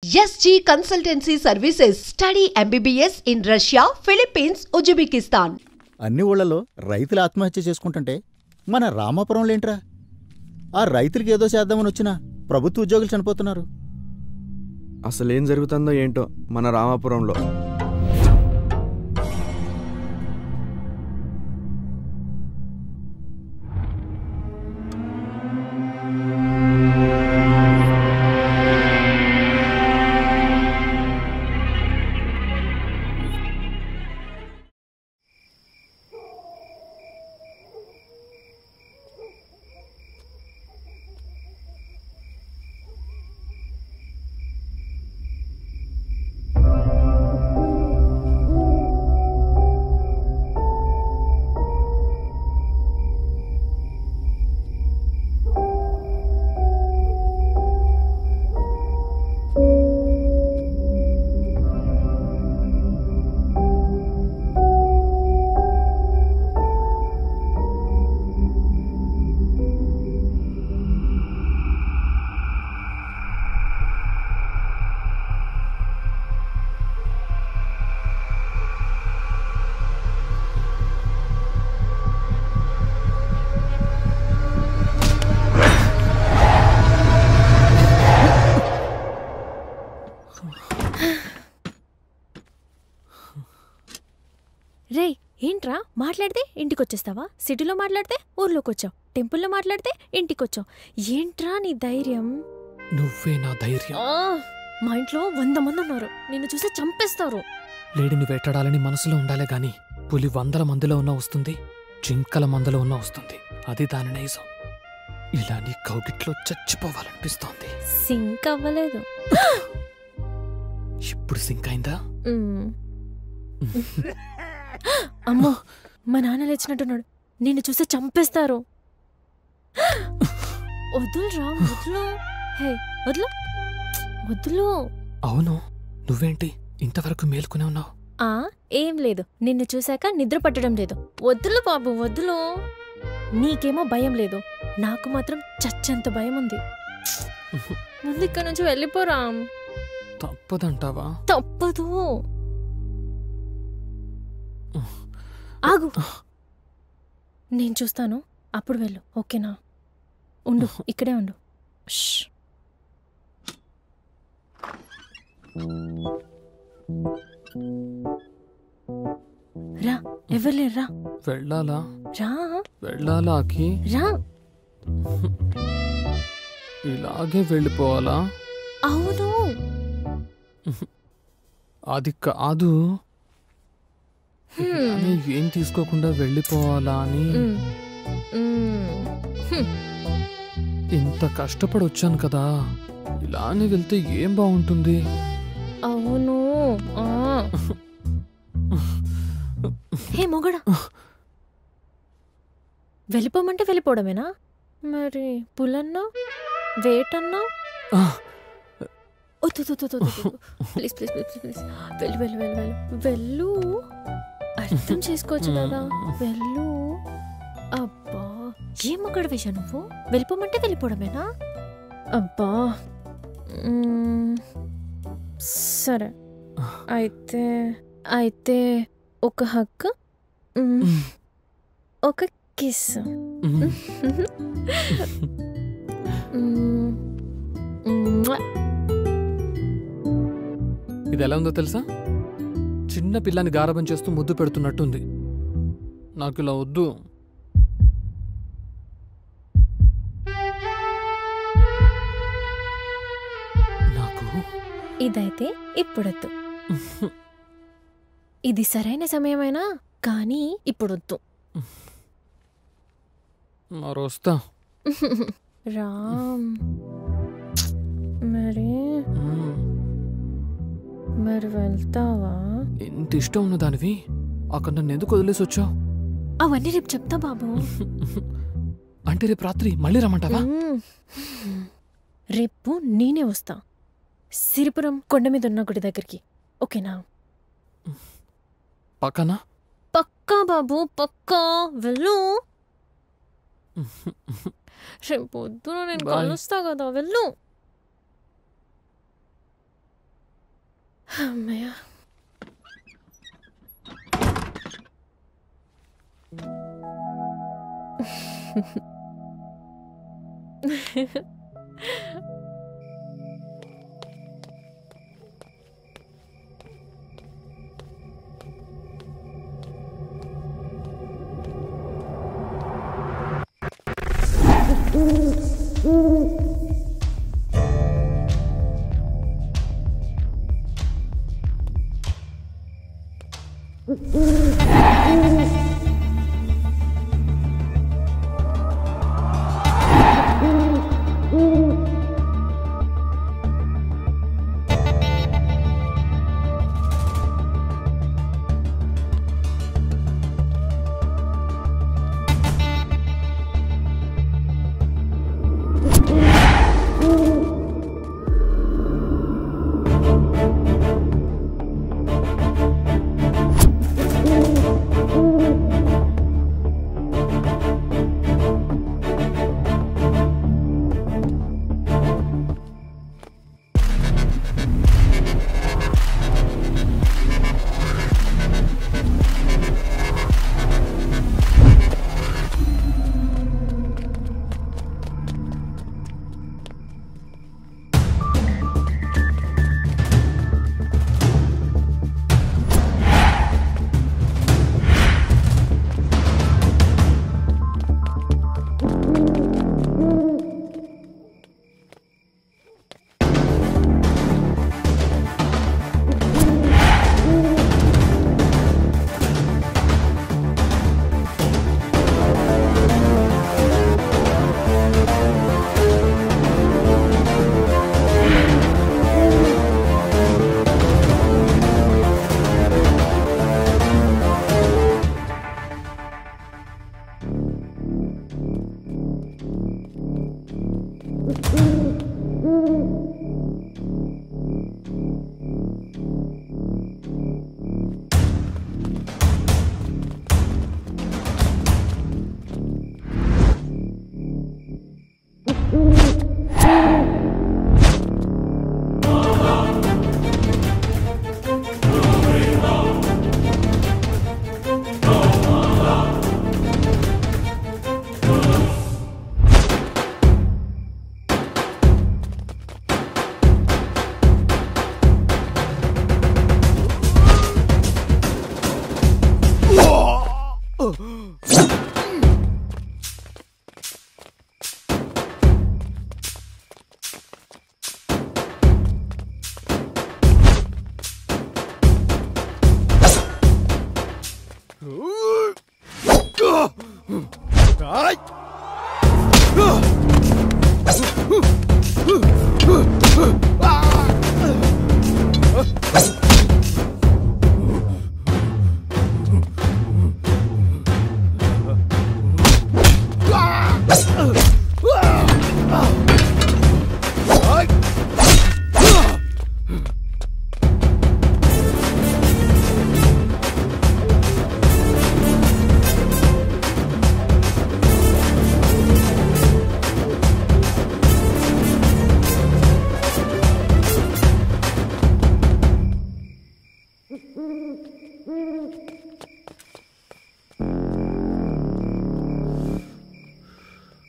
SG Consultancy Services. Study MBBS in Russia, Philippines, Uzbekistan. అన్ని ఊళ్ళలో రైతులు ఆత్మహత్య చేసుకుంటుంటే మన రామాపురంలో ఏంట్రా? ఆ రైతులకి ఏదో చేద్దామని వచ్చినా ప్రభుత్వ ఉద్యోగులు చనిపోతున్నారు. అసలేం జరుగుతుందో ఏంటో మన రామాపురంలో. రే ఏంట్రా మాట్లాడితే ఇంటికొచ్చేస్తావా? సిటీలో మాట్లాడితే ఊర్లోకి వచ్చావు, టెంపుల్లో మాట్లాడితే ఇంటికొచ్చావు. ఏంట్రా నీ ధైర్యం? నువ్వే నా ధైర్యం. మా ఇంట్లో 100 మంది ఉన్నారు, నిన్ను చూసి చంపేస్తారు. లేడిని వేటాడాలని మనసులో ఉండాలే గాని పులి 100 మందిలో ఉన్నా వస్తుంది, జింకల మందలో ఉన్నా వస్తుంది. అది దాని నైజం. ఇలా నీ కౌగిట్లో చచ్చిపోవాలనిపిస్తోంది. సింక్ అవ్వలేదు. ఇప్పుడు సింక్ అయిందా? అమ్మో, మా నాన్న లేచినట్టున్నాడు, నిన్ను చూస్తే చంపేస్తారు. వదులురా, వదులు. హే వదులు, వదులు. అవును, నువ్వేంటి ఇంతవరకు మేల్కొనే ఉన్నావు? ఏం లేదు, నిన్ను చూశాక నిద్ర పట్టడం లేదు. వద్దులు బాబు, వద్దులు. నీకేమో భయం లేదు, నాకు మాత్రం చచ్చెంత భయం ఉంది. ముందు ఇక్కడ నుంచి వెళ్ళిపోరా. తప్పదంటావా? తప్పదు. ఆగు, నేను చూస్తాను, అప్పుడు వెళ్ళు. ఓకేనా? ఉండు, ఇక్కడే ఉండు. రా, ఎవరు లేరు, రా. వెళ్ళాలా? రా. వెళ్ళాలా అఖి? రా. ఇలాగే వెళ్ళిపోవాలా? అవును. అది కాదు, ఏం తీసుకోకుండా వెళ్ళిపోవాలా అని. ఇంత కష్టపడి వచ్చాను కదా, ఇలానే వెళ్తే ఏం బాగుంటుంది? అవును. హే మొగడా, వెళ్ళిపోమంటే వెళ్ళిపోవడమేనా? మరి పులన్నా వేటన్నా? ప్లీజ్ ప్లీజ్ ప్లీజ్ ప్లీజ్ వెళ్ళు వెళ్ళు వెళ్ళు వెళ్ళు వెళ్ళు. అర్థం చేసుకోవచ్చు కదా, వెళ్ళు. అబ్బా, ఏం మొగడ వేశా నువ్వు? వెళ్ళిపోమంటే వెళ్ళిపోవడమేనా? అబ్బా, సరే అయితే అయితే ఒక హక్, ఒక కిస్. ఇది ఎలా ఉందో తెలుసా? చిన్న పిల్లని గారాబం చేస్తూ ముద్దు పెడుతున్నట్టుంది. నాకు ఇలా వద్దు. నాకు ఇదైతే ఇప్పుడొద్దు. ఇది సరైన సమయమైనా కానీ ఇప్పుడొద్దు. మరొస్తా. రామ్, మరి మరి వెళ్తావా? ఎంత ఇష్టం ఉన్న దానివి అక్కడ నన్ను ఎందుకు వదిలేసి వచ్చావు? అవన్నీ రేపు చెప్తా బాబు. అంటే రేపు రాత్రి మళ్ళీ రమ్మంటావా? రేపు నేనే వస్తా, సిరిపురం కొండ మీద ఉన్న గుడి దగ్గరికి. ఓకేనా? పక్కనా? పక్కా బాబు, పక్కా. వెళ్ళు. రేపు పొద్దున నేను కలుస్తా కదా, వెళ్ళు. అమ్మయ్య.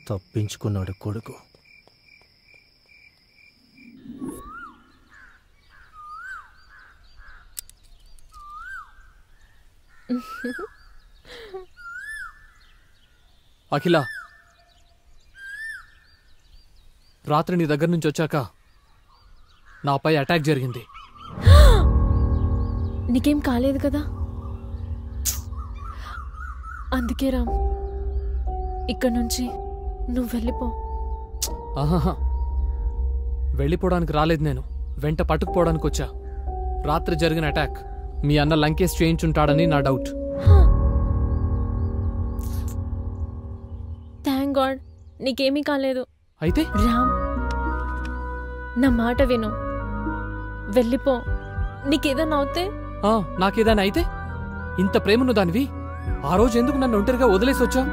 తప్పించుకున్నాడు కొడుకు. అఖిల, రాత్రి నీ దగ్గర నుంచి వచ్చాక నాపై అటాక్ జరిగింది. నీకేం కాలేదు కదా? అందుకే రామ్, ఇక్కడ నుంచి నువ్వు వెళ్ళిపో. ఆహాహా, వెళ్ళిపోవడానికి రాలేదు, నేను వెంట పట్టుకుపోవడానికి వచ్చా. రాత్రి జరిగిన అటాక్ మీ అన్న లంకేష్ చేయించుంటాడని నా డౌట్. థ్యాంక్ గాడ్ నీకేమీ కాలేదు. అయితే రామ్, నా మాట విను, వెళ్ళిపో. నీకేదన్నా అవుతే? నాకేదైనా అయితే? ఇంత ప్రేమను దానివి ఆ రోజు ఎందుకు నన్ను ఒంటరిగా వదిలేసి వచ్చావు?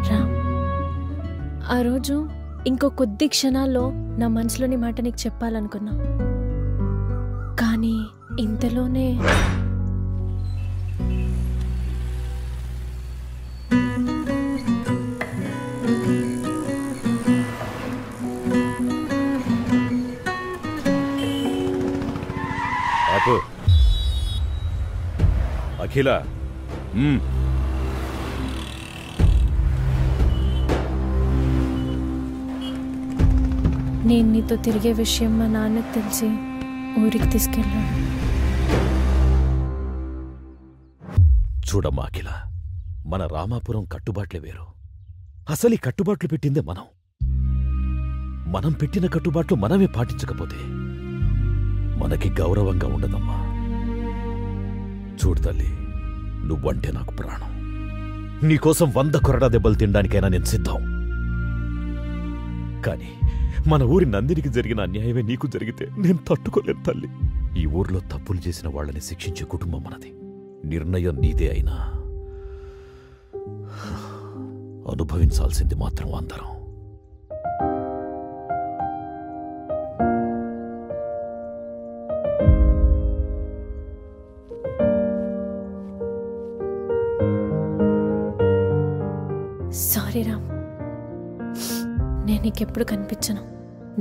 రామ్, ఆ రోజు ఇంకో కొద్ది క్షణాల్లో నా మనసులోని మాట నీకు చెప్పాలనుకున్నా, కానీ ఇంతలోనే అఖిల, నేను నీతో తిరిగే విషయం మా నాన్నకు తెలిసి ఊరికి తీసుకెళ్ళాను. చూడమ్మా అఖిల, మన రామాపురం కట్టుబాట్లే వేరు. అసలు ఈ కట్టుబాట్లు పెట్టిందే మనం. మనం పెట్టిన కట్టుబాట్లు మనమే పాటించకపోతే మనకి గౌరవంగా ఉండదమ్మా. చూడు తల్లి, నువ్వంటే నాకు ప్రాణం. నీకోసం 100 కొరడా దెబ్బలు తినడానికైనా నేను సిద్ధం. కాని మన ఊరి నందినికి జరిగిన అన్యాయమే నీకు జరిగితే నేను తట్టుకోలేను తల్లి. ఈ ఊర్లో తప్పులు చేసిన వాళ్ళని శిక్షించే కుటుంబం మనది. నిర్ణయం నీదే అయినా అనుభవించాల్సింది మాత్రం అందరం. సారీ రామ్, నేను నీకెప్పుడు కనిపించను.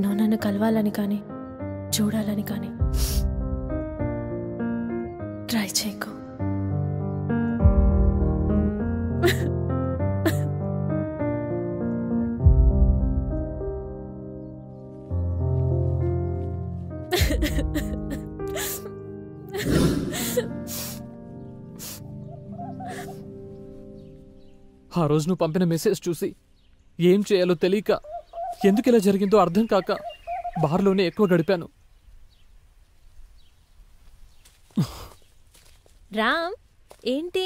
నువ్వు నన్ను కలవాలని కానీ చూడాలని కానీ ట్రై చేయకు. ఆ రోజు నువ్వు పంపిన మెసేజ్ చూసి ఏం చేయాలో తెలియక, ఎందుకు ఇలా జరిగిందో అర్థం కాక బార్లోనే ఎక్కువ గడిపాను. రామ్, ఏంటి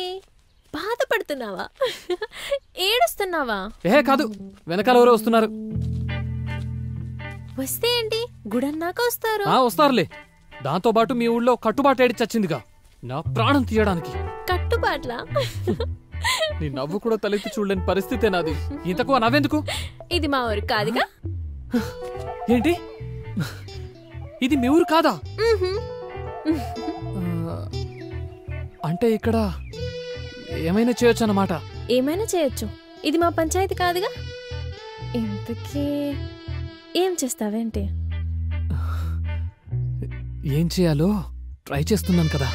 బాధపడుతున్నావా? ఏడుస్తున్నావా? కాదు, వెనకాల ఎవరో వస్తున్నారు. వస్తే ఏంటి, గుడన్నాక వస్తారు. వస్తారులే. దాంతో పాటు మీ ఊళ్ళో కట్టుబాటు ఏడి చచ్చిందిగా, నా ప్రాణం తీయడానికి. కట్టుబాట్లా? నీ నవ్వు కూడా తలెత్తి చూడలేని పరిస్థితే నాది. ఇంతకు నవ్వెందుకు? ఇది మా ఊరు కాదుగా. ఏంటి, ఇది మీ ఊరు కాదా? అంటే ఇక్కడ ఏమైనా చేయొచ్చు అన్నమాట. ఏమైనా చేయొచ్చు, ఇది మా పంచాయతీ కాదుగా. ఇంతకీ ఏం చేస్తావేంటి? ఏం చేయాలో ట్రై చేస్తున్నాను కదా.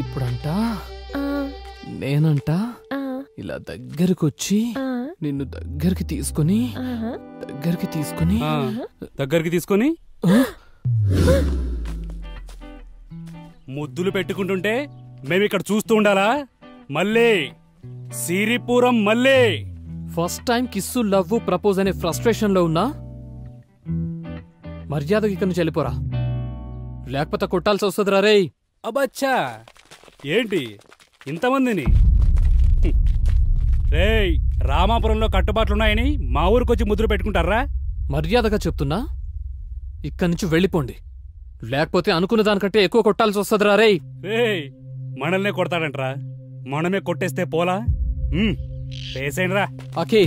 ఇప్పుడంట నేనంట ఇలా దగ్గరకొచ్చి నిన్ను దగ్గరికి తీసుకొని ముద్దులు పెట్టుకుంటుంటే మేమిక్కడ చూస్తూ ఉండాలా? మళ్ళీ సిరిపురం మళ్ళీ first time kiss, love, propose అనే ఫ్రస్ట్రేషన్ లో ఉన్నా మర్యాదకి ఇక్కడి నుంచి వెళ్ళిపోరా, లేకపోతే కొట్టాల్సి వస్తుందిరా రేయ్. అబ్బచ్చా, ఏంటి ఇంతమందిని? రేయ్, రామాపురంలో కట్టుబాట్లున్నాయని మా ఊరికొచ్చి ముద్దులు పెట్టుకుంటారా? మర్యాదగా చెప్తున్నా, ఇక్కడి నుంచి వెళ్ళిపోండి, లేకపోతే అనుకున్న దానికంటే ఎక్కువ కొట్టాల్సి వస్తుందిరా రేయ్. రేయ్, మనల్నే కొడతాడంట్రా, మనమే కొట్టేస్తే పోలా? పేసేయండిరా. ఓకే.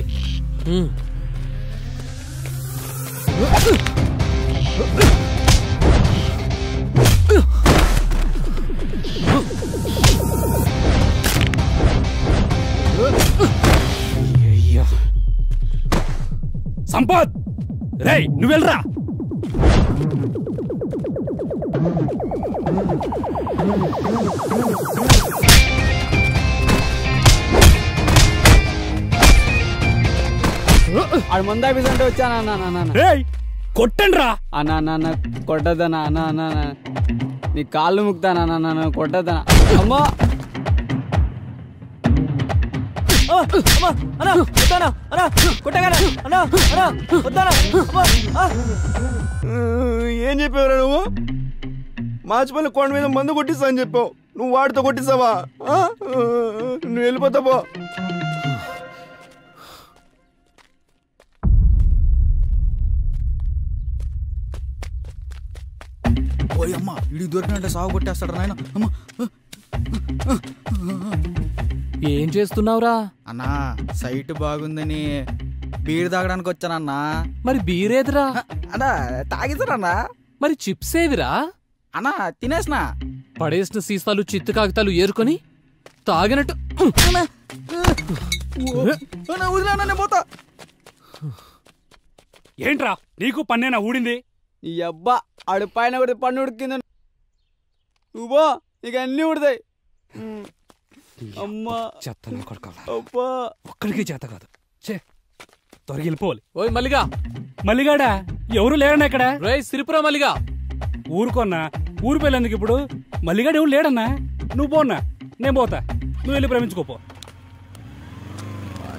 సంపత్, రేయ్ నువ్వెళ్ళరా. ఆడు ముందా బిజంటే వచ్చానా? కొట్టండ్రా. అన్నా కొట్టదనా? అన్నా నీ కాళ్ళు ముక్తానా? కొట్టదనా? అమ్మా ఏం చెప్పావురా నువ్వు? మాచిపల్లి కొండ మీద మందు కొట్టిస్తా అని చెప్పావు, నువ్వు వాడితో కొట్టిస్తావా? నువ్వు వెళ్ళిపోతావో? ఓయమ్మా, ఇడికి దొరికినట్టే సాగు కొట్టేస్తాడు నాయన. అమ్మా, ఏం చేస్తున్నావురా? అన్నా సైట్ బాగుందని బీర్ తాగడానికి వచ్చానన్నా. మరి బీరేదిరా? అన్నా తాగిస్తారన్నా. మరి చిప్స్ ఏవిరా? అన్నా తినేసినా. పడేసిన సీసాలు చిత్తు కాగితాలు ఏరుకొని తాగినట్టు వదిలేనా పోతా. ఏంట్రా నీకు పన్నేనా ఊడింది? ఈ అబ్బా ఆడు పైన కూడా పన్ను ఉడికింది. నువ్వో ఇక అన్నీ ఉడతాయి. అమ్మా చెత్త కొడుకోవాలి. అబ్బా ఒక్కడికి చేత కాదు. చే త్వరగా వెళ్ళిపోవాలి. ఓయ్ మల్లిగా. మల్లిగాడా? ఎవరు లేరన్నా ఇక్కడ? రే సిరిపురా మల్లిగా. ఊరుకోన్నా, ఊరు పెళ్ళేందుకు ఇప్పుడు? మల్లిగాడు ఎవరు లేడన్నా. నువ్వు పోన్నా, నేను పోతా. నువ్వు వెళ్ళి ప్రేమించుకోపో.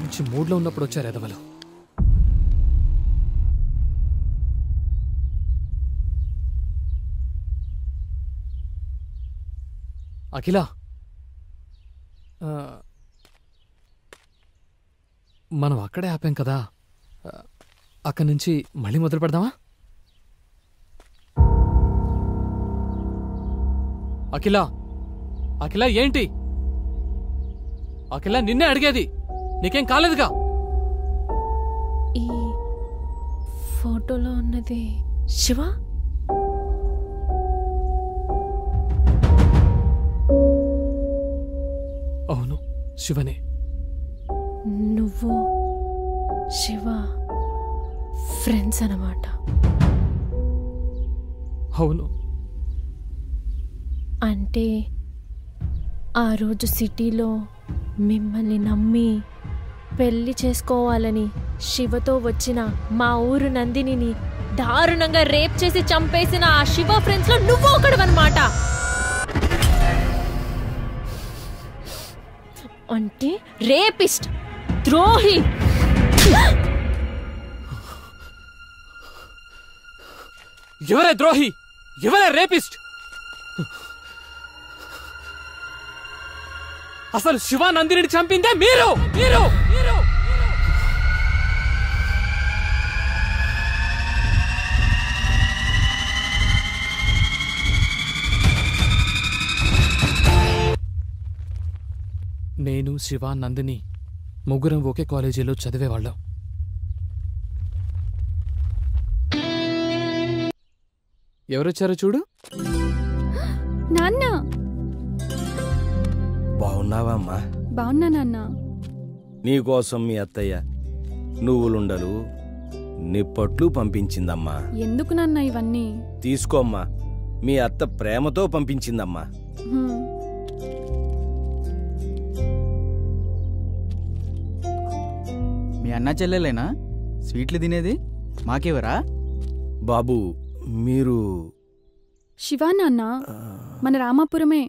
మంచి మూడ్లో ఉన్నప్పుడు వచ్చారు ఎదవలు. అఖిల, మనం అక్కడే ఆపాం కదా, అక్కడి నుంచి మళ్ళీ మొదలు పెడదామా? అఖిల, అఖిల ఏంటి? అఖిల నిన్నే అడిగేది, నీకేం కాలేదుగా? ఈ ఫోటోలో ఉన్నది శివ? అవును, శివనే. నువ్వు శివ ఫ్రెండ్స్ అన్నమాట. అవును. అంటే ఆ రోజు సిటీలో మిమ్మల్ని నమ్మి పెళ్లి చేసుకోవాలని శివతో వచ్చిన మా ఊరు నందినిని దారుణంగా రేప్ చేసి చంపేసిన ఆ శివ ఫ్రెండ్స్ లో నువ్వు ఒకడవన్నమాట. అంటే రేపిస్ట్, ద్రోహి. ఎవరే ద్రోహి? ఎవరే రేపిస్ట్? అసలు శివ నందిని చంపిందే మీరు. మీరు మీరు నేను, శివ, నందిని ముగ్గురం ఒకే కాలేజీలో చదివేవాళ్ళం. ఎవరొచ్చారో చూడు. నాన్న. బాగున్నావా అమ్మా? బాగున్నా నాన్న. నీకోసం మీ అత్తయ్య నువ్వులుండలు నిప్పట్లు పంపించిందమ్మా. ఎందుకు నాన్న ఇవన్నీ? తీసుకోమ్మా, మీ అత్త ప్రేమతో పంపించిందమ్మా. మీ అన్న చెల్లెలేనా స్వీట్లు తినేది? మాకెవరా? బాబు మీరు? శివా నాన్న, మన రామాపురమే,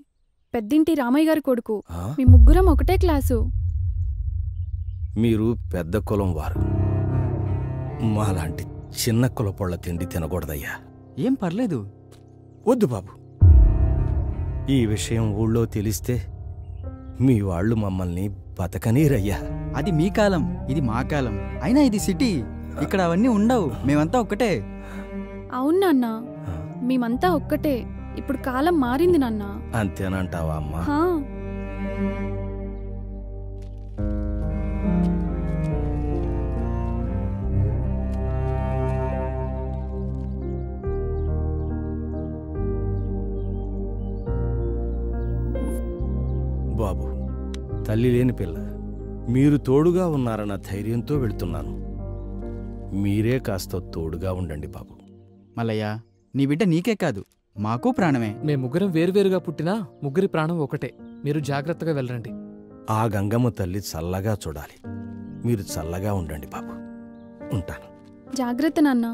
పెద్దింటి రామయ్య గారి కొడుకు. మీ ముగ్గురం ఒకటే క్లాసు. మీరు పెద్ద కులం వారు, మాలాంటి చిన్న కులపొళ్ళ తిండి తినకూడదయ్యా. ఏం పర్లేదు. వద్దు బాబు, ఈ విషయం ఊళ్ళో తెలిస్తే మీ వాళ్ళు మమ్మల్ని బతకనీరయ్యా. అది మీ కాలం, ఇది మా కాలం. అయినా ఇది సిటీ, ఇక్కడ అవన్నీ ఉండవు. మేమంతా ఒక్కటే. అవును నాన్న, మేమంతా ఒక్కటే. ఇప్పుడు కాలం మారింది నాన్న. అంతేనంటావా అమ్మా? బాబు, తల్లి లేని పిల్ల, మీరు తోడుగా ఉన్నారన్న ధైర్యంతో వెళ్తున్నాను. మీరే కాస్త తోడుగా ఉండండి బాబు. మల్లయ్య, నీ బిడ్డ నీకే కాదు, మాకు ప్రాణమే. మేము ముగ్గురం వేరువేరుగా పుట్టినా ముగ్గురి ప్రాణం ఒకటే. మీరు జాగ్రత్తగా వెళ్ళండి. ఆ గంగమ్మ తల్లి చల్లగా చూడాలి. మీరు చల్లగా ఉండండి బాబు. ఉంటాను. జాగ్రత్త నాన్న.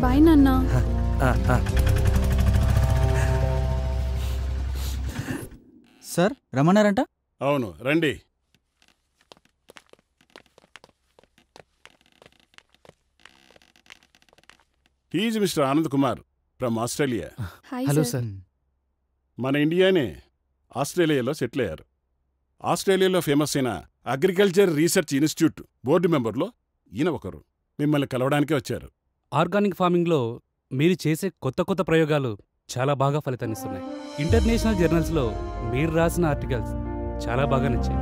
బాయ్ నాన్న. సార్ రమ్మన్నారంట? అవును, రండి. He's mister Anand Kumar from Australia. Hello sir. మన ఇండియానే ఆస్ట్రేలియాలో సెటిల్ అయ్యారు. ఆస్ట్రేలియాలో ఫేమస్ అయిన అగ్రికల్చర్ రీసెర్చ్ ఇన్స్టిట్యూట్ బోర్డు మెంబర్లో ఈయన ఒకరు. మిమ్మల్ని కలవడానికే వచ్చారు. ఆర్గానిక్ ఫార్మింగ్లో మీరు చేసే కొత్త కొత్త ప్రయోగాలు చాలా బాగా ఫలితాన్నిస్తున్నాయి. ఇంటర్నేషనల్ జర్నల్స్లో మీరు రాసిన ఆర్టికల్స్ చాలా బాగా నచ్చాయి.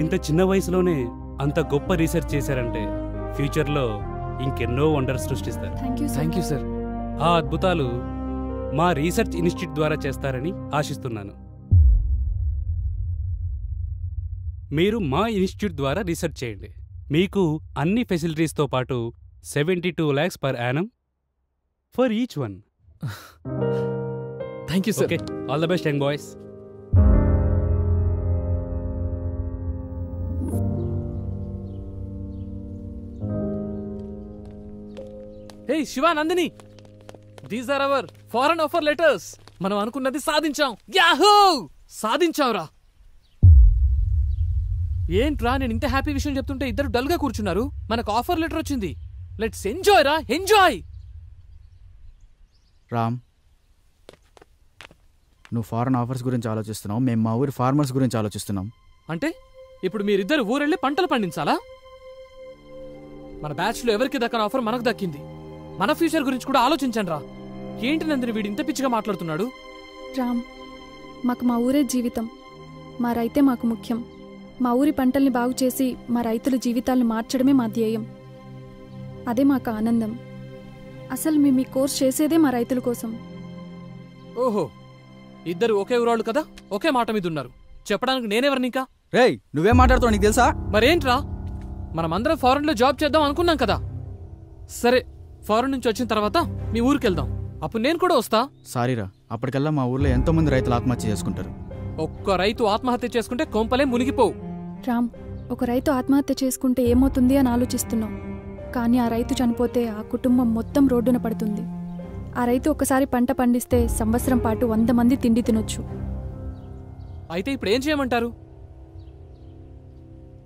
ఇంత చిన్న వయసులోనే అంత గొప్ప రీసెర్చ్ చేశారంటే ఫ్యూచర్లో ఇంకెన్నో వండర్స్ సృష్టిస్తారు. Thank you sir. ఆ అద్భుతాలు మా రీసెర్చ్ ఇన్స్టిట్యూట్ ద్వారా చేస్తారని ఆశిస్తున్నాను. మీరు మా ఇన్స్టిట్యూట్ ద్వారా రీసెర్చ్ చేయండి. మీకు అన్ని ఫెసిలిటీస్తో పాటు 72 lakhs per annum for each one. Thank you sir. Okay, all the best, young boys. Hey Shiva, Nandini, these are our foreign offer letters. మనం అనుకున్నది సాధించాం. యాహూ, సాధించాంరా. ఏంట్రా నేను ఇంత హ్యాపీ విషయం చెప్తుంటే ఇద్దరు డల్ గా కూర్చున్నారు? మనకు ఆఫర్ లెటర్ వచ్చింది. లెట్స్ ఎంజాయ్ రా, ఎంజాయ్. రామ్, నువ్వు ఫారెన్ ఆఫర్స్ గురించి ఆలోచిస్తున్నావు, మేము మా ఊరి ఫార్మర్స్ గురించి ఆలోచిస్తున్నాం. అంటే ఇప్పుడు మీరిద్దరు ఊరెళ్ళి పంటలు పండించాలా? మన బ్యాచ్ లో ఎవరికి దక్కని ఆఫర్ మనకు దక్కింది. మన ఫ్యూచర్ గురించి కూడా ఆలోచించండి రా. ఏంటి నందిని వీడు ఇంత పిచ్చిగా మాట్లాడుతున్నాడు? రామ్, మాకు మా ఊరే జీవితం. మా రైతే మాకు ముఖ్యం. మా ఊరి పంటల్ని బాగు చేసి మా రైతుల జీవితాలను మార్చడమే మా ధ్యేయం. అదే మాకు ఆనందం. అసలు మేము ఈ కోర్స్ చేసేదే మా రైతుల కోసం. ఓహో, ఇద్దరు ఒకే ఊరాళ్ళు కదా, ఒకే మాట మీద ఉన్నారు. చెప్పడానికి నేనెవరిని ఇంకా? రేయ్, నువ్వేం మాట్లాడుతావు నీకు తెలుసా? మరేంట్రా, మనమందరం ఫారెన్ లో జాబ్ చేద్దాం అనుకున్నాం కదా. సరే, ఫారెన్ నుంచి వచ్చిన తర్వాత మీ ఊరికెళ్దాం. అప్పుడు నేను కూడా వస్తా. సారీరా, అప్పటికల్లా మా ఊర్లో ఎంతో మంది రైతులు ఆత్మహత్య చేసుకుంటారు. ఒక్క రైతు ఆత్మహత్య చేసుకుంటే కొంపలే మునిగిపోవు. రామ్, ఒక రైతు ఆత్మహత్య చేసుకుంటే ఏమవుతుంది అని ఆలోచిస్తున్నాం. కానీ ఆ రైతు చనిపోతే ఆ కుటుంబం మొత్తం రోడ్డున పడుతుంది. ఆ రైతు ఒకసారి పంట పండిస్తే సంవత్సరం పాటు 100 మంది తిండి తినొచ్చు. అయితే ఇప్పుడు ఏం చేయమంటారు?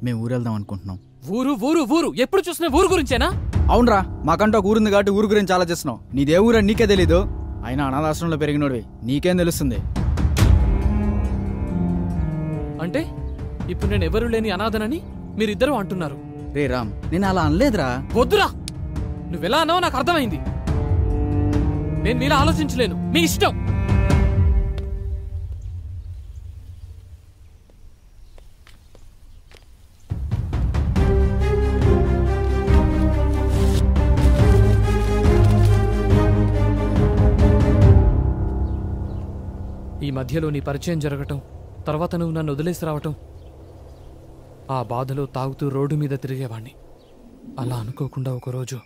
మేము ఊరెళ్దాం అనుకుంటున్నాం. ఊరు ఊరు ఊరు, ఎప్పుడు చూసినా ఊరు గురించేనా? అవునరా, మాకంటూ ఒక ఊరుంది కాబట్టి ఊరు గురించి ఆలోచిస్తున్నావు. నీదే ఊరని నీకే తెలీదు. అయినా అనాథాశ్రమంలో పెరిగినోడివి, నీకేం తెలుస్తుంది? అంటే ఇప్పుడు నేను ఎవరు లేని అనాథనని మీరిద్దరూ అంటున్నారు? రే రామ్, నేను అలా అనలేదురా. వద్దురా, నువ్వెలా అన్నావో నాకు అర్థమైంది. నేను మీలా ఆలోచించలేను. మీ ఇష్టం. ఈ మధ్యలో నీ పరిచయం జరగటం, తర్వాత నువ్వు నన్ను వదిలేసి రావటం, ఆ బాధలో తాగుతూ రోడ్డు మీద తిరిగేవాణ్ణి. అలా అనుకోకుండా ఒకరోజు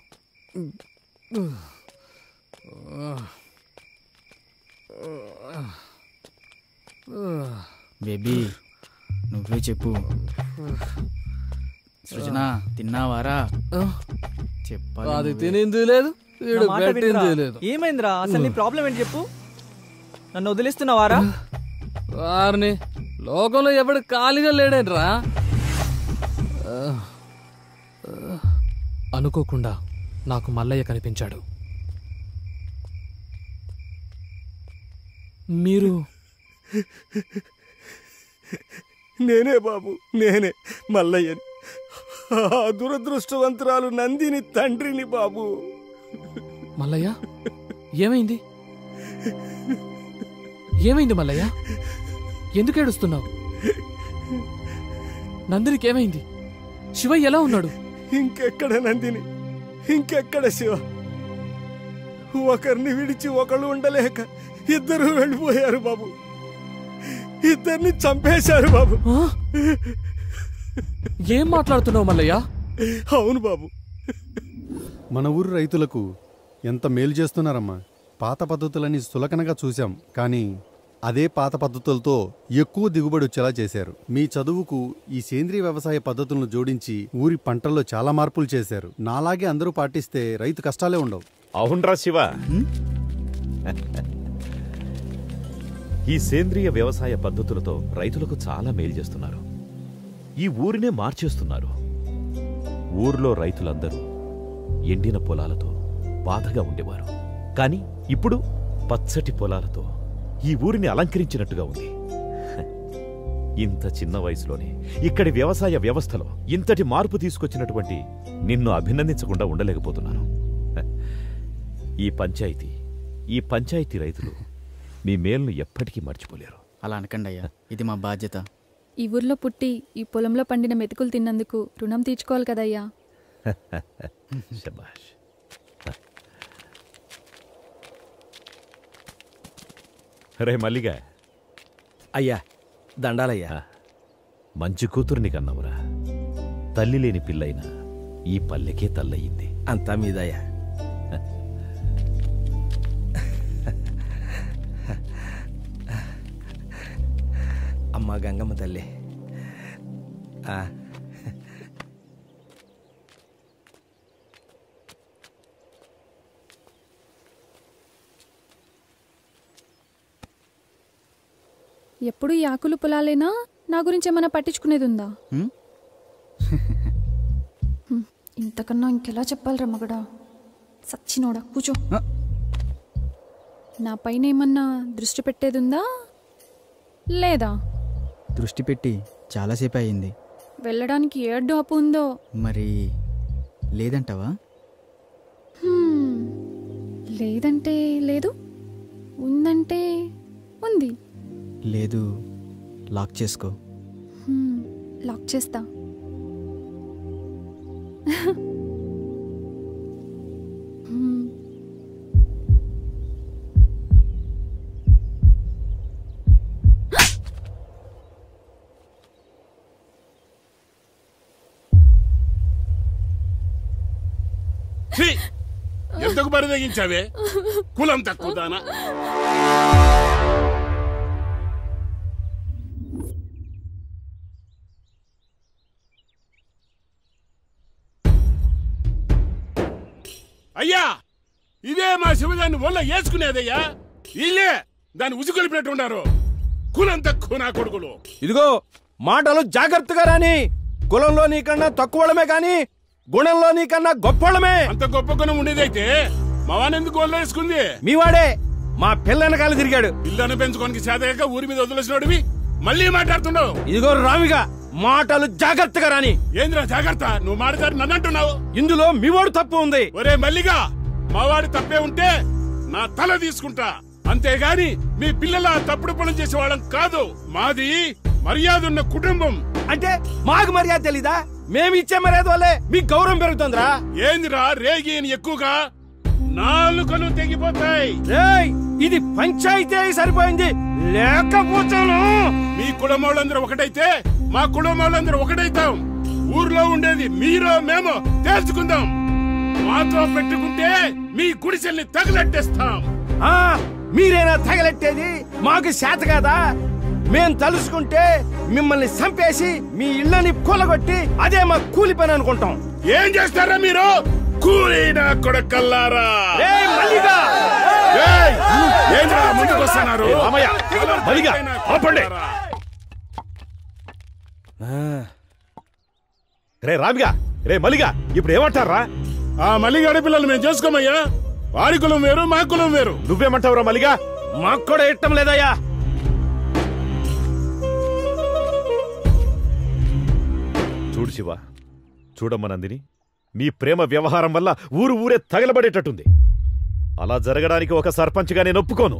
బేబీ, నువ్వే చెప్పు. సృజన, తిన్నావారా? చెప్పాలి. అది తినింది లేదు, లేదు. ఏమైందిరా? అసలు నీ ప్రాబ్లం ఏంటి చెప్పు. నన్ను వదిలేస్తున్నావారా? వారిని లోకంలో ఎవడు ఖాళీగా లేడేంట్రా? అనుకోకుండా నాకు మల్లయ్య కనిపించాడు. మీరు? నేనే బాబు, నేనే మల్లయ్యని. దురదృష్టవంతురాలు నందిని తండ్రిని బాబు. మల్లయ్య, ఏమైంది? ఏమైంది మల్లయ్య? ఎందుకు ఏడుస్తున్నావు? నందినికి ఏమైంది? శివ ఎలా ఉన్నాడు? ఇంకెక్కడ నందిని, ఇంకెక్కడ శివ? ఒకరిని విడిచి ఒకళ్ళు ఉండలేక ఇద్దరు వెళ్ళిపోయారు బాబు. ఇద్దరిని చంపేశారు బాబు. ఏం మాట్లాడుతున్నావు మల్లయ్య? అవును బాబు. మన ఊరు రైతులకు ఎంత మేలు చేస్తున్నారమ్మా. పాత పద్ధతులని సులకనగా చూశాం, కానీ అదే పాత పద్ధతులతో ఎక్కువ దిగుబడి వచ్చేలా చేశారు. మీ చదువుకు ఈ సేంద్రీయ వ్యవసాయ పద్ధతులను జోడించి ఊరి పంటల్లో చాలా మార్పులు చేశారు. నాలాగే అందరూ పాటిస్తే రైతు కష్టాలే ఉండవు. అవునరా శివ, ఈ సేంద్రియ వ్యవసాయ పద్ధతులతో రైతులకు చాలా మేలు చేస్తున్నారు. ఈ ఊరినే మార్చేస్తున్నారు. ఊర్లో రైతులందరూ ఎండిన పొలాలతో బాధగా ఉండేవారు. కాని ఇప్పుడు పచ్చటి పొలాలతో ఈ ఊరిని అలంకరించినట్టుగా ఉంది. ఇంత చిన్న వయసులోనే ఇక్కడి వ్యవసాయ వ్యవస్థలో ఇంతటి మార్పు తీసుకొచ్చినటువంటి నిన్ను అభినందించకుండా ఉండలేకపోతున్నాను. ఈ పంచాయతీ ఈ పంచాయతీ రైతులు మీ మేలును ఎప్పటికీ మర్చిపోలేరు. అలా అనకండి అయ్యా, ఇది మా బాధ్యత. ఈ ఊర్లో పుట్టి ఈ పొలంలో పండిన మెతుకులు తిన్నందుకు రుణం తీర్చుకోవాలి కదయ్యా. శబాష్. రే మల్లిగా. అయ్యా దండాలయ్యా. మంచి కూతురుని కన్నావురా. తల్లి లేని పిల్లైనా ఈ పల్లెకే తల్లయింది. అంతా మీదయ్యా. అమ్మా గంగమ్మ తల్లి. ఎప్పుడు ఈ ఆకులు పొలాలేనా? నా గురించి ఏమైనా పట్టించుకునేది ఉందా? ఇంతకన్నా ఇంకెలా చెప్పాలిరా మగడా? సచ్చినోడా కూచో. నా పైన ఏమన్నా దృష్టి పెట్టేది ఉందా లేదా? దృష్టి పెట్టి చాలాసేపు అయింది. వెళ్ళడానికి ఏడ్డు అప్పు ఉందో మరి లేదంటావా? లేదంటే లేదు, ఉందంటే ఉంది. లేదు, లాక్ చేసుకో. లాక్ చేస్తా. ఎందుకు బరిదగించావే కులం తక్కువ దానా? అయ్యా, ఇదే మా శివదాన్ని ఒళ్ళ వేసుకునేదయ్యా. ఇల్లే దాన్ని ఉసుకొలిపినట్టు ఉన్నారు. కులం తక్కువ నా కొడుకులు. ఇదిగో మాటలు జాగ్రత్తగా రాని. కులంలో నీకన్నా తక్కువడమే కాని గుణంలో నీకన్నా గొప్పవాళ్ళమే. అంత గొప్ప గుణం ఉండేదైతే మావానెందుకు ఒళ్ళ వేసుకుంది? మీవాడే మా పిల్లనకాల తిరిగాడు. పిల్లను పెంచుకోనికి చేతగా ఊరి మీద వదిలేసినోడివి మళ్ళీ మాట్లాడుతున్నావు. ఇదిగో రామిగా మాటలు జాగ్రత్తగా రాని. ఏంద్రా జాగ్రత్త? నువ్వు మాట్లాడి నన్ను అంటున్నావు. ఇందులో మీవాడు తప్పు ఉంది. ఒరే మల్లిగా, మావాడి తప్పే ఉంటే నా తల తీసుకుంటా, అంతేగాని మీ పిల్లల తప్పుడు పనులు చేసేవాళ్ళం కాదు. మాది మర్యాద ఉన్న కుటుంబం. అంటే మాకు మర్యాద తెలీదా? మేమిచ్చే మర్యాద వల్లే మీకు గౌరవం పెరుగుతుందిరా. ఏందిరా రేగి ఎక్కువగా? నాలుకలు తెగిపోతాయి. ఇది పంచాయతీ సరిపోయింది, లేకపోతాను. మీ కులం వాళ్ళందరూ ఒకటైతే మా కులం వాళ్ళందరూ ఒకటైతాం. ఊర్లో ఉండేది మీరో మేమో తేల్చుకుందాం. మాతో పెట్టుకుంటే మీ గుడిసెల్ని తగలెట్టేస్తాం. మీరేనా తగలెట్టేది? మాకు చేత కాదా? మేం తలుసుకుంటే మిమ్మల్ని చంపేసి మీ ఇళ్ళని కూలగొట్టి అదే మా కూలి పని అనుకుంటాం. ఏం చేస్తారా మీరు? కూలీనా కొడకల్లారా! ముందుకొస్తున్నారు. రే రామిగా, రే మల్లిగా, ఇప్పుడు ఏమంటారా? ఆ మల్లిగాడి పిల్లలు మేము చేసుకోమయ్యా. వారి కులం వేరు, మా కులం వేరు. నువ్వేమంటావురా మల్లిగా? మాకు కూడా ఇష్టం లేదయ్యా. చూడు శివ, చూడమ్మ నందిని, మీ ప్రేమ వ్యవహారం వల్ల ఊరే తగలబడేటట్టుంది. అలా జరగడానికి ఒక సర్పంచ్గా నేను ఒప్పుకోను.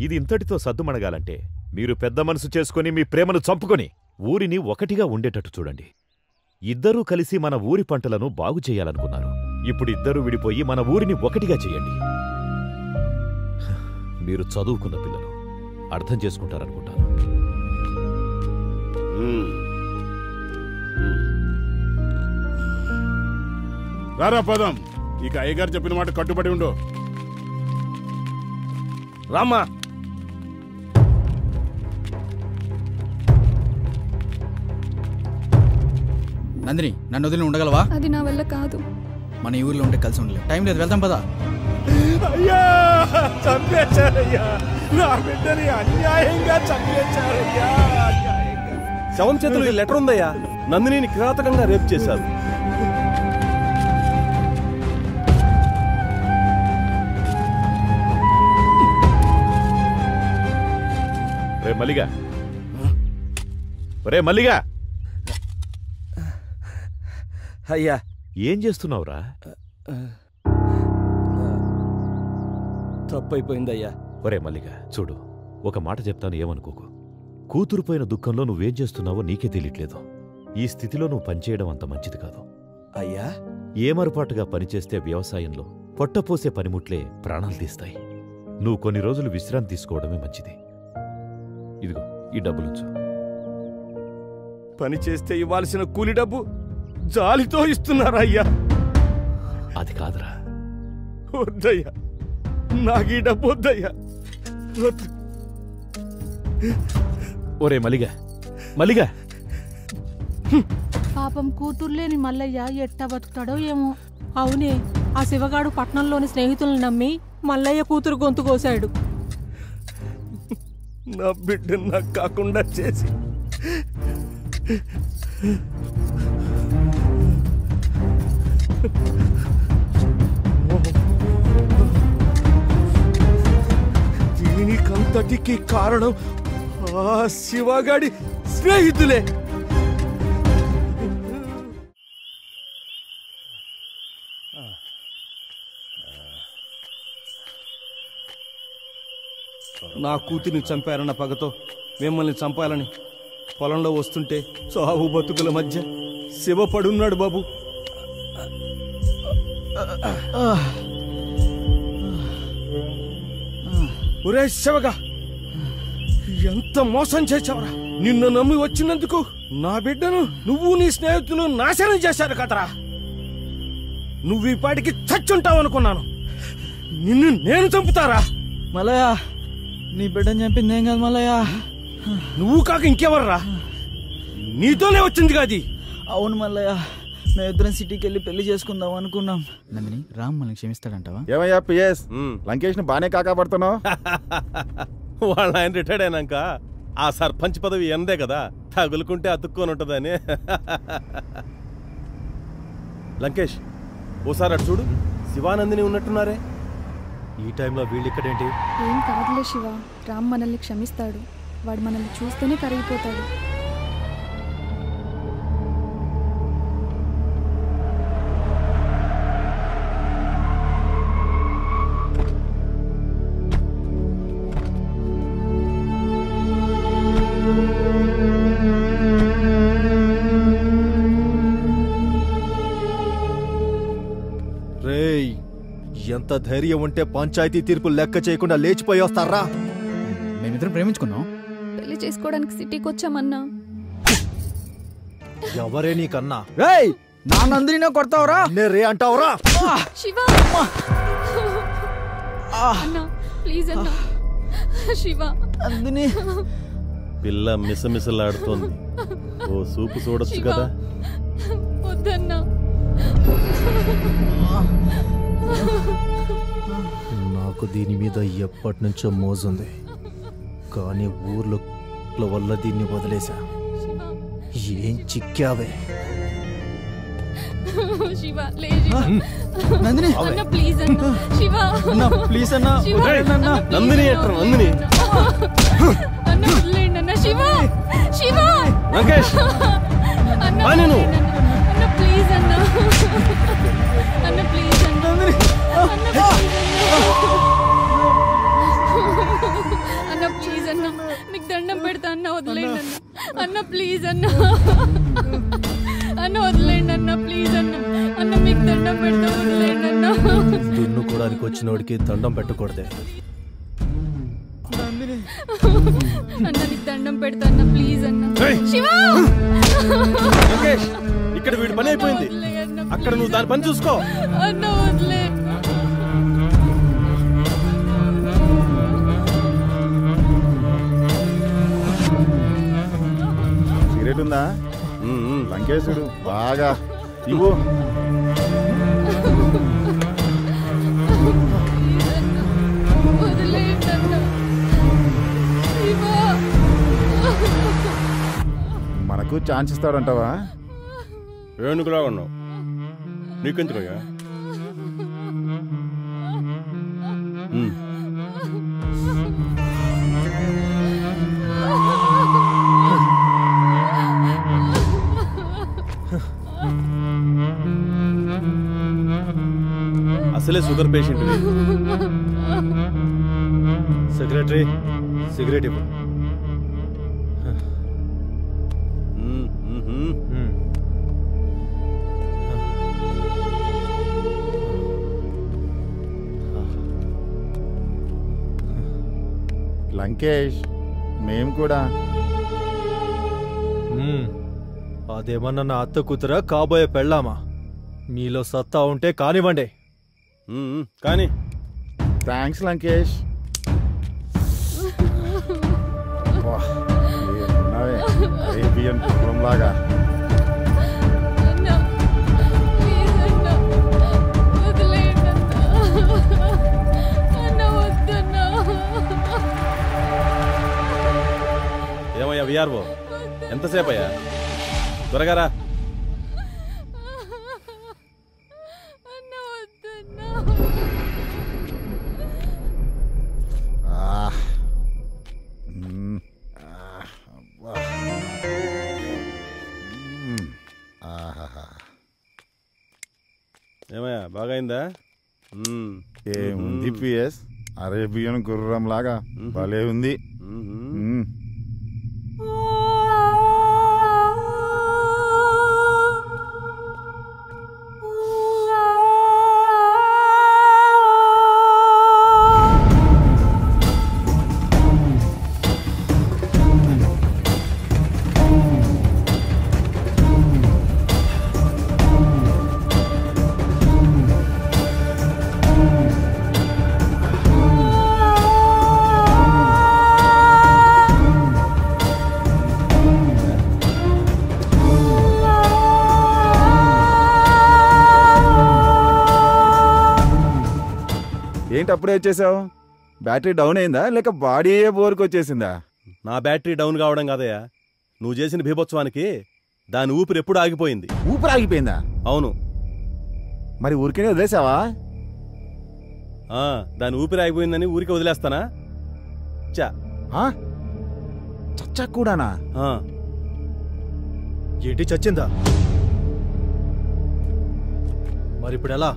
ఇది ఇంతటితో సద్దుమణగాలంటే మీరు పెద్ద మనసు చేసుకుని మీ ప్రేమను చంపుకొని ఊరిని ఒకటిగా ఉండేటట్టు చూడండి. ఇద్దరూ కలిసి మన ఊరి పంటలను బాగు చేయాలనుకున్నారు. ఇప్పుడు ఇద్దరూ విడిపోయి మన ఊరిని ఒకటిగా చేయండి. మీరు చదువుకున్న పిల్లలు, అర్థం చేసుకుంటారనుకుంటాను. రారా పదం. ఇక అయ్యగారు చెప్పిన మాట కట్టుబడి ఉండు. రామ్మా. నందిని, నన్ను వదిలి ఉండగలవా? అది నా వల్ల కాదు. మన ఈ ఊర్లో ఉంటే కలిసి ఉండలేదు. టైం లేదు, వెళ్దాం పదా. అయ్యా, చంపేశారయ్యా. నా బిడ్డని అన్యాయంగా చంపేశారయ్యా. శవం చేతులు ఈ లెటర్ ఉందయ్యా. నందినిని కిరాతకంగా రేప్ చేశారు. రే మల్లిగా, రే మల్లిగా. అయ్యా, ఏం చేస్తున్నావురా? తప్పైపోయిందయ్యా. ఒరే మల్లిగా చూడు, ఒక మాట చెప్తాను, ఏమనుకోకు. కూతురుపోయిన దుఃఖంలో నువ్వేం చేస్తున్నావో నీకే తెలియట్లేదు. ఈ స్థితిలో నువ్వు పనిచేయడం అంత మంచిది కాదు అయ్యా. ఏమరపాటుగా పనిచేస్తే వ్యవసాయంలో పొట్టపోసే పనిముట్లే ప్రాణాలు తీస్తాయి. నువ్వు కొన్ని రోజులు విశ్రాంతి తీసుకోవడమే మంచిది. ఇదిగో ఈ డబ్బులుంచు. పని చేస్తే ఇవ్వాల్సిన కూలి డబ్బు జాలితో ఇస్తున్నారా అయ్యా? అది కాదురా. వద్దయ్యా, నాకు ఈ డబ్బు వద్దయ్యా. ఒరే మల్లిగా, మల్లిగా, పాపం కూతుర్లేని మల్లయ్య ఎట్టా బతుకుతాడో ఏమో. అవునే, ఆ శివగాడు పట్నంలోని స్నేహితులను నమ్మి మల్లయ్య కూతురు గొంతు కోశాడు. నా బిడ్డను నాకు కాకుండా చేసి దీనికంతటికి కారణం ఆ శివగాడి స్నేహితులే. నా కూతురిని చంపారన్న పగతో మిమ్మల్ని చంపాలని పొలంలో వస్తుంటే చావు బతుకుల మధ్య శివ పడున్నాడు బాబు. ఒరే శివగా, ఎంత మోసం చేశావురా! నిన్ను నమ్మి వచ్చినందుకు నా బిడ్డను నువ్వు నీ స్నేహితులు నాశనం చేశారు కదరా. నువ్వు ఈ పాటికి చచ్చుంటావనుకున్నాను. నిన్ను నేను చంపుతారా? మల్లయ్య, నీ బిడ్డని చంపింది ఏం కాదు మల్లయ్య. నువ్వు కాక ఇంకెవర్రా? నీతోనే వచ్చింది కాది. అవును మల్లయ్య, మేమిద్దరం సిటీకి వెళ్ళి పెళ్లి చేసుకుందాం అనుకున్నాం. నందిని, రామ్ మనల్ని క్షమిస్తాడంటావా? ఏమయ్యా పిఎస్, లంకేష్ ని బానే కాకాపడుతున్నావు. వాళ్ళ ఆయన రిటైర్డ్ అయినాక ఆ సర్పంచ్ పదవి ఎందే కదా, తగులుకుంటే అతుక్కొని ఉంటుందని. లంకేష్, ఓసారి అటు చూడు, శివానందిని ఉన్నట్టున్నారే. ఈ టైంలో వీళ్ళిక్కడేంటి? ఏం కాదులే శివ, రామ్ మనల్ని క్షమిస్తాడు. వాడు మనల్ని చూస్తేనే కరిగిపోతాడు. రేయ్, ఎంత ధైర్యం ఉంటే పంచాయతీ తీర్పు లెక్క చేయకుండా లేచిపోయి వస్తారా? మేమిద్దరం ప్రేమించుకున్నాం. పెళ్లి చేసుకోవడానికి సిటీకి వచ్చామన్నా. ఎవరే నీకన్నా? రేయ్, నా నందిని కొడతావురా? రే అంటావురా? శివ, అన్నా ప్లీజ్ అన్నా. శివ, నందిని. పిల్ల మిసమిసలాడుతోంది, ఓ సూపు చూడొచ్చు కదా. వద్దన్నా. నాకు దీని మీద ఎప్పటి నుంచో మోజుంది, కానీ ఊర్లో వల్ల దీన్ని వదిలేశా. ఏం చిక్కావే? శివ, లే శివ. నందిని, అన్న ప్లీజ్ అన్న. శివ, అన్న ప్లీజ్ అన్న. నందిని ఎట్రా? నందిని అన్న వదిలేండి అన్న. శివ, శివ. లంకేష్, అన్న నేను అన్న ప్లీజ్ అన్న. అన్న ప్లీజ్ అన్న. అన్న ప్లీజ్ అన్న, మీకు దండం పెడతా అన్న, వదిలేండి అన్న. అన్న ప్లీజ్ అన్న. అన్న వదిలేండి అన్న, ప్లీజ్ అన్న. అన్న మీకు దండం పెడతా, వదిలేండి అన్న. దున్నుకోవడానికి వచ్చినోడికి దండం పెట్టకూడదే. అన్న నీకు దండం పెడతా అన్న, ప్లీజ్ అన్న. శివ, ఇక్కడ వీడి పని అయిపోయింది, అక్కడ నువ్వు దాని పని చూసుకో. అన్న వదిలే. సిగరెట్ ఉందా? లంకేశుడు బాగా ఇవ్వు. వదిలేండి అన్న. శివ, మనకు ఛాన్స్ ఇస్తాడంటావా? ఏనుగులా ఉన్నావు, నీకెందుకయ్యా? అసలే షుగర్ పేషెంట్. సెక్రటరీ సిగరెట్ ఇవ్వు. లంకేష్ మేం కూడా అదేమన్నా నా అత్త కూతురా కాబోయే పెళ్ళామా? మీలో సత్తా ఉంటే కానివ్వండి. కానీ థ్యాంక్స్ లంకేష్. అరేబియన్ గుర్రంలాగా. ఏమయ్యా విఆర్ఓ, ఎంతసేపు అయ్యా? త్వరగా రా. ఏమయ్యా బాగా అయిందా? ఏముంది పిఎస్, అరేబియన్ గుర్రం లాగా భలే ఉంది. ఏంటి అప్పుడే వచ్చేసావు? బ్యాటరీ డౌన్ అయిందా లేక బాడీ బోర్కి వచ్చేసిందా? నా బ్యాటరీ డౌన్ కావడం కాదయ్యా, నువ్వు చేసిన బీభత్సవానికి దాని ఊపిరి ఎప్పుడు ఆగిపోయింది. ఊపిరి ఆగిపోయిందా? అవును. మరి ఊరికే వదిలేసావా? దాని ఊపిరి ఆగిపోయిందని ఊరికే వదిలేస్తానా? చచ్చా కూడానా? ఏంటి చచ్చిందా? మరి ఇప్పుడు ఎలా?